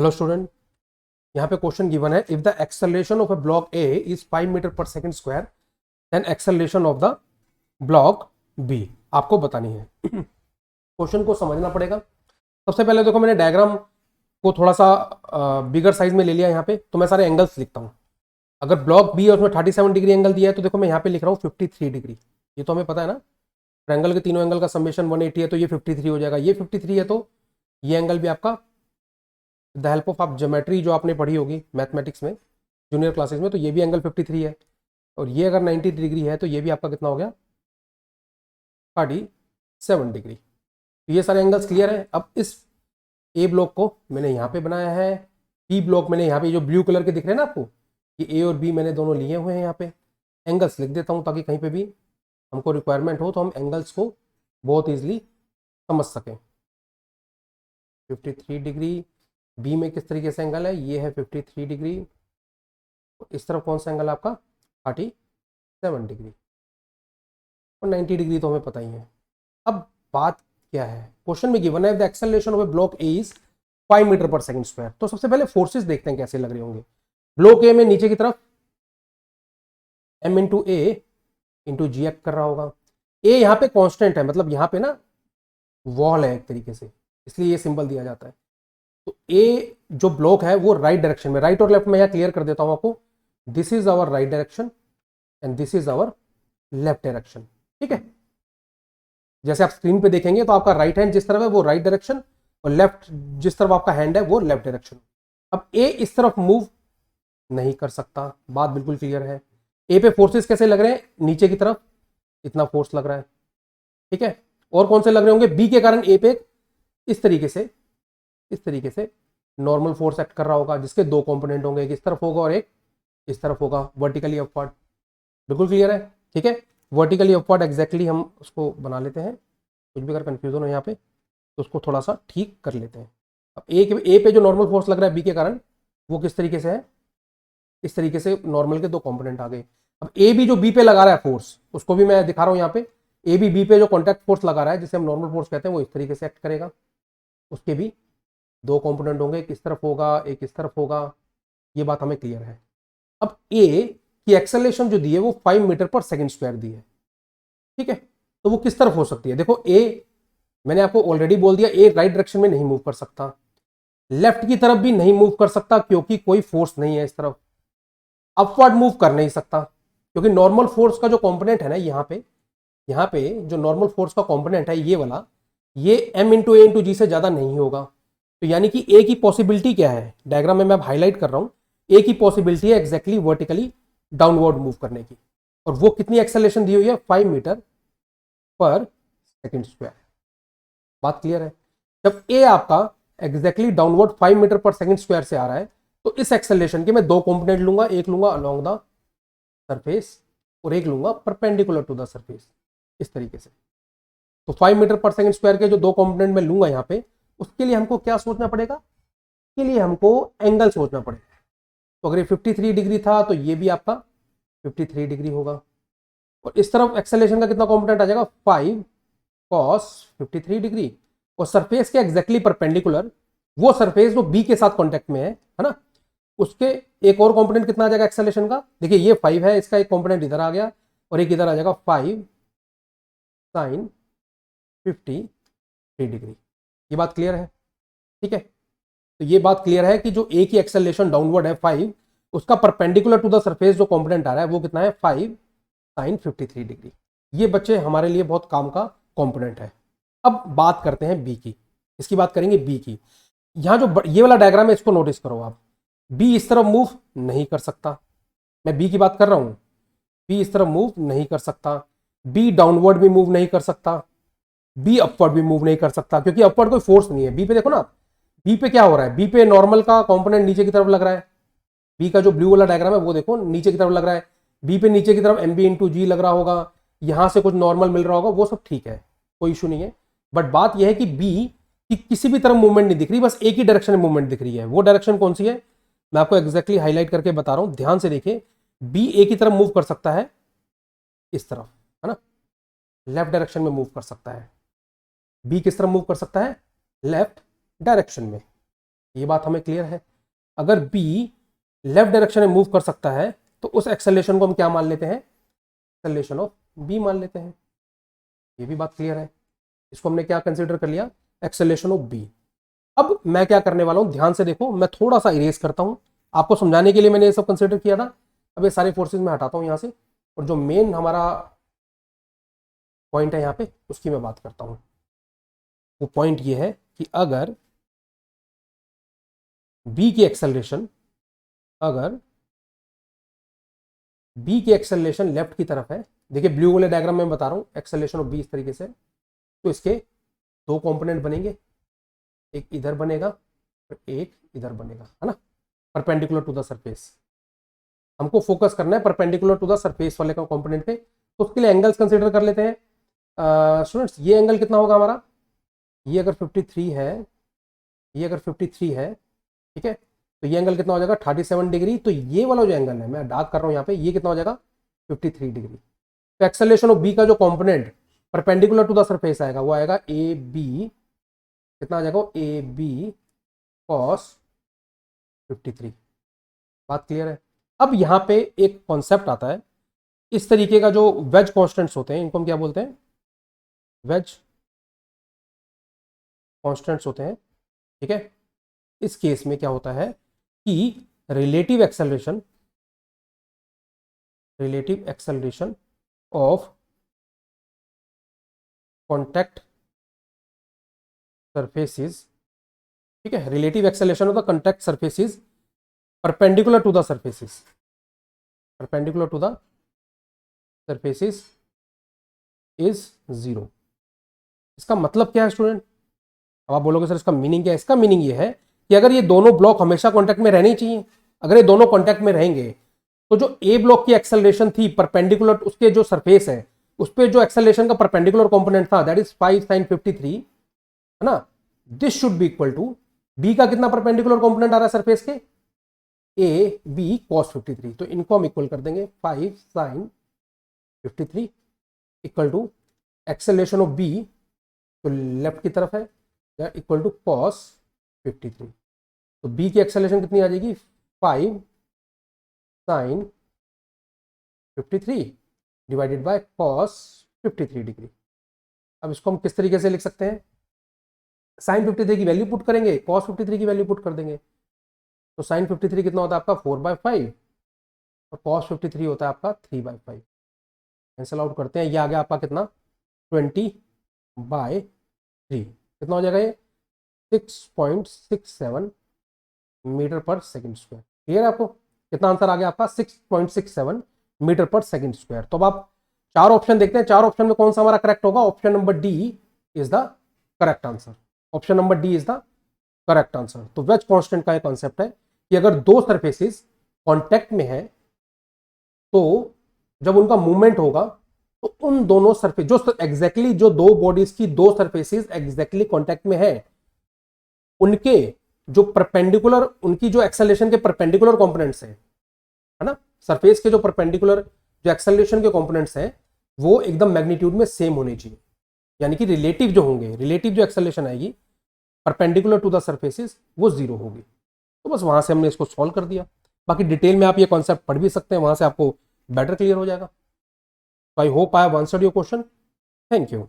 Hello student, यहाँ पे question given है, if the acceleration of a block A is 5 metre per second square then acceleration of the block B आपको बतानी है। Question को समझना पड़ेगा। सबसे पहले देखो, मैंने डायग्राम को थोड़ा सा बिगर साइज में ले लिया। यहाँ पे तो मैं सारे एंगल्स लिखता हूँ। अगर ब्लॉक बी है उसमें 37 डिग्री एंगल दिया है तो देखो मैं यहाँ पे लिख रहा हूँ 53 डिग्री। ये तो हमें पता है ना, ट्रायंगल के तीनों एंगल का समेशन 180 है तो ये 53 हो जाएगा। ये 53 है तो ये एंगल भी आपका द हेल्प ऑफ आप ज्योमेट्री जो आपने पढ़ी होगी मैथमेटिक्स में जूनियर क्लासेस में, तो ये भी एंगल 53 है। और ये अगर 90 डिग्री है तो ये भी आपका कितना हो गया, 37 डिग्री। तो ये सारे एंगल्स क्लियर है। अब इस ए ब्लॉक को मैंने यहाँ पे बनाया है, बी ब्लॉक मैंने यहाँ पे जो ब्लू कलर के दिख रहे हैं ना आपको, ये ए और बी मैंने दोनों लिए हुए हैं। यहाँ पे एंगल्स लिख देता हूँ ताकि कहीं पे भी हमको रिक्वायरमेंट हो तो हम एंगल्स को बहुत ईजिली समझ सकें। 53 डिग्री बी में किस तरीके से एंगल है, ये है 53 डिग्री। इस तरफ कौन सा एंगल है आपका, 37 डिग्री। और 90 डिग्री तो हमें पता ही है। अब बात क्या है, क्वेश्चन में गिवन है the acceleration of a block A is 5 metre per second square. तो सबसे पहले फोर्सेस देखते हैं कैसे लग रहे होंगे। ब्लॉक ए में नीचे की तरफ m इंटू ए इंटू जी एक्ट कर रहा होगा। ए यहाँ पे कांस्टेंट है, मतलब यहाँ पे ना वॉल है एक तरीके से, इसलिए ये सिंबल दिया जाता है। तो ए जो ब्लॉक है वो राइट डायरेक्शन में, राइट और लेफ्ट में यहाँ क्लियर कर देता हूं आपको। This is our right direction and this is our left direction. ठीक है, जैसे आप स्क्रीन पे देखेंगे तो आपका राइट हैंड जिस तरफ है वो राइट डायरेक्शन और लेफ्ट जिस तरफ आपका हैंड है वो लेफ्ट डायरेक्शन। अब ए इस तरफ मूव नहीं कर सकता, बात बिल्कुल क्लियर है। ए पे फोर्सेस कैसे लग रहे हैं, नीचे की तरफ इतना फोर्स लग रहा है। ठीक है, और कौन से लग रहे होंगे, बी के कारण ए पे इस तरीके से नॉर्मल फोर्स एक्ट कर रहा होगा, जिसके दो कंपोनेंट होंगे, एक इस तरफ होगा और एक इस तरफ होगा, वर्टिकली अपवर्ड। बिल्कुल क्लियर है। ठीक है, वर्टिकली अपवर्ड एग्जैक्टली हम उसको बना लेते हैं। कुछ भी अगर कंफ्यूजन हो यहाँ पे तो उसको थोड़ा सा ठीक कर लेते हैं। अब ए पे जो नॉर्मल फोर्स लग रहा है बी के कारण, वो किस तरीके से है, इस तरीके से नॉर्मल के दो कंपोनेंट आ गए। अब ए भी जो बी पे लगा रहा है फोर्स, उसको भी मैं दिखा रहा हूँ यहाँ पे। ए भी बी पे जो कॉन्टैक्ट फोर्स लगा रहा है, जिसे हम नॉर्मल फोर्स कहते हैं, वो इस तरीके से एक्ट करेगा। उसके भी दो कंपोनेंट होंगे, एक इस तरफ होगा एक इस तरफ होगा। ये बात हमें क्लियर है। अब ए की एक्सेलरेशन जो दी है वो 5 मीटर पर सेकंड स्क्वायर दी है। ठीक है, तो वो किस तरफ हो सकती है, देखो ए मैंने आपको ऑलरेडी बोल दिया, ए राइट डायरेक्शन में नहीं मूव कर सकता, लेफ्ट की तरफ भी नहीं मूव कर सकता क्योंकि कोई फोर्स नहीं है इस तरफ। अपवर्ड मूव कर नहीं सकता क्योंकि नॉर्मल फोर्स का जो कंपोनेंट है ना, यहाँ पे जो नॉर्मल फोर्स का कंपोनेंट है ये वाला, ये m इंटू ए इंटू जी से ज्यादा नहीं होगा। तो यानी कि ए की पॉसिबिलिटी क्या है, डायग्राम में मैं हाईलाइट कर रहा हूं, ए की पॉसिबिलिटी है एग्जैक्टली वर्टिकली डाउनवर्ड मूव करने की। और वो कितनी एक्सेलरेशन दी हुई है, 5 मीटर पर सेकंड स्क्वायर। बात क्लियर है। जब ए आपका exactly downward 5 metre per second square से आ रहा है तो इस एक्सेलरेशन के मैं दो कंपोनेंट लूंगा, एक लूंगा अलोंग द सरफेस और एक लूंगा परपेंडिकुलर टू द सरफेस, इस तरीके से। तो 5 मीटर पर सेकंड स्क्वायर के जो दो कंपोनेंट मैं लूंगा यहाँ पे, उसके लिए हमको क्या सोचना पड़ेगा, के लिए हमको एंगल सोचना पड़ेगा। तो अगर ये 53 डिग्री था तो ये भी आपका 53 डिग्री होगा। और इस तरफ एक्सेलरेशन का कितना कंपोनेंट आ जाएगा, 5 cos 53 डिग्री। और सरफेस के एग्जैक्टली परपेंडिकुलर वो सरफेस जो बी के साथ कॉन्टेक्ट में है ना, उसके एक और कंपोनेंट कितना आ जाएगा एक्सेलरेशन का, देखिए ये 5 है, इसका एक कंपोनेंट इधर आ गया और एक इधर आ जाएगा 5 sin 53 डिग्री। ये बात क्लियर है। ठीक है, तो ये बात क्लियर है कि जो ए की एक्सेलरेशन डाउनवर्ड है 5, उसका परपेंडिकुलर टू द सरफेस जो कंपोनेंट आ रहा है वो कितना है, 5 sin 53 डिग्री। ये बच्चे हमारे लिए बहुत काम का कंपोनेंट है। अब बात करते हैं बी की, इसकी बात करेंगे बी की। यहां जो ये वाला डायग्राम है इसको नोटिस करो आप, बी इस तरफ मूव नहीं कर सकता, मैं बी की बात कर रहा हूं, बी इस तरफ मूव नहीं कर सकता, बी डाउनवर्ड भी मूव नहीं कर सकता, बी अपवर्ड भी मूव नहीं कर सकता क्योंकि अपवर्ड कोई फोर्स नहीं है। बी पे देखो ना, बी पे क्या हो रहा है, बी पे नॉर्मल का कंपोनेंट नीचे की तरफ लग रहा है, बी का जो ब्लू वाला डायग्राम है वो देखो नीचे की तरफ लग रहा है। बी पे नीचे की तरफ एम बी इंटू जी लग रहा होगा, यहां से कुछ नॉर्मल मिल रहा होगा, वो सब ठीक है, कोई इशू नहीं है। बट बात यह है कि बी की किसी भी तरफ मूवमेंट नहीं दिख रही, बस एक ही डायरेक्शन में मूवमेंट दिख रही है। वो डायरेक्शन कौन सी है, मैं आपको एग्जैक्टली हाईलाइट करके बता रहा हूं, ध्यान से देखिए। बी ए की तरफ मूव कर सकता है इस तरफ, है ना, लेफ्ट डायरेक्शन में मूव कर सकता है। बी किस तरफ मूव कर सकता है, लेफ्ट डायरेक्शन में। ये बात हमें क्लियर है। अगर बी लेफ्ट डायरेक्शन में मूव कर सकता है तो उस एक्सेलरेशन को हम क्या मान लेते हैं, एक्सेलरेशन ऑफ बी मान लेते हैं। ये भी बात क्लियर है। इसको हमने क्या कंसिडर कर लिया, एक्सेलरेशन ऑफ बी। अब मैं क्या करने वाला हूं, ध्यान से देखो, मैं थोड़ा सा इरेज करता हूं आपको समझाने के लिए, मैंने ये सब कंसिडर किया था। अब ये सारे फोर्सेस मैं हटाता हूं यहां से, और जो मेन हमारा पॉइंट है यहाँ पे उसकी मैं बात करता हूं। वो पॉइंट ये है कि अगर बी की एक्सेलरेशन, अगर बी की एक्सेलरेशन लेफ्ट की तरफ है, देखिए ब्लू वाले डायग्राम में बता रहा हूं एक्सेलरेशन ऑफ बी इस तरीके से, तो इसके दो कंपोनेंट बनेंगे, एक इधर बनेगा और एक इधर बनेगा, है ना, परपेंडिकुलर टू द सरफेस। हमको फोकस करना है परपेंडिकुलर टू द सरफेस वाले का कंपोनेंट पे, तो उसके लिए एंगल्स कंसीडर कर लेते हैं। स्टूडेंट्स ये एंगल कितना होगा हमारा, ये अगर 53 है, ये अगर 53 है, ठीक है, तो ये एंगल कितना हो जाएगा 37 डिग्री। तो ये वाला जो एंगल है मैं डार्क कर रहा हूं यहाँ पे, ये कितना हो जाएगा 53 डिग्री। तो एक्सेलरेशन ऑफ बी का जो component perpendicular to the surface आएगा वो आएगा ए बी, कितना आ जाएगा ए बी कॉस 53। बात क्लियर है। अब यहाँ पे एक कॉन्सेप्ट आता है, इस तरीके का जो वेज कॉन्स्टेंट्स होते हैं इनको हम क्या बोलते हैं, वेज कॉन्स्टेंट्स होते हैं, ठीक है। इस केस में क्या होता है कि relative acceleration of contact surfaces, ठीक है, relative acceleration of the contact surfaces perpendicular to the surfaces, perpendicular to the surfaces is 0। इसका मतलब क्या है स्टूडेंट, अब आप बोलोगे सर इसका मीनिंग क्या है। इसका मीनिंग ये है कि अगर ये दोनों ब्लॉक हमेशा कांटेक्ट में रहने ही चाहिए, अगर ये दोनों कांटेक्ट में रहेंगे तो जो ए ब्लॉक की एक्सेलरेशन थी परपेंडिकुलर उसके जो सरफेस है उस पे जो एक्सेलरेशन का परपेंडिकुलर कंपोनेंट था दैट इज 5 sin 53, है ना, this should be equal to B का कितना परपेंडिकुलर कंपोनेंट आ रहा है सरफेस के, ए बी कॉस 53। तो इनको हम इक्वल कर देंगे 5 sin 53 equal to acceleration of B तो लेफ्ट की तरफ है इक्वल टू कॉस 53। तो बी की एक्सेलरेशन कितनी आ जाएगी 5 sin 53 divided by cos 53 degree. अब इसको हम किस तरीके से लिख सकते हैं, sin 53 की वैल्यू पुट करेंगे, cos 53 की वैल्यू पुट कर देंगे। तो sin 53 कितना होता है आपका 4/5 और cos 53 होता है आपका 3/5। कैंसल आउट करते हैं, ये आ गया आपका कितना 20/3, कितना हो जाएगा ये 6.67 metre per second square. Clear है आपको, कितना आंसर आ गया आपका 6.67 मीटर पर सेकंड स्क्वायर। तो अब आप चार ऑप्शन देखते हैं, चार ऑप्शन में कौन सा हमारा करेक्ट होगा, option number D is the correct answer, option number D is the correct answer. तो वेज कांस्टेंट का एक कॉन्सेप्ट है कि अगर दो सरफेसेस कांटेक्ट में है तो जब उनका मूवमेंट होगा तो उन दोनों सरफेस जो एग्जैक्टली जो दो बॉडीज की दो सरफेसेस एग्जैक्टली कांटेक्ट में है उनके जो परपेंडिकुलर उनकी जो एक्सेलरेशन के परपेंडिकुलर कंपोनेंट्स हैं, है ना, सरफेस के जो परपेंडिकुलर जो एक्सेलरेशन के कंपोनेंट्स हैं वो एकदम मैग्नीट्यूड में सेम होने चाहिए, यानी कि रिलेटिव जो होंगे, रिलेटिव जो एक्सेलरेशन आएगी परपेंडिकुलर टू द सरफेसेस वो 0 होगी। तो बस वहां से हमने इसको सॉल्व कर दिया। बाकी डिटेल में आप ये कॉन्सेप्ट पढ़ भी सकते हैं, वहां से आपको बेटर क्लियर हो जाएगा। तो I hope I have answered your question. Thank you.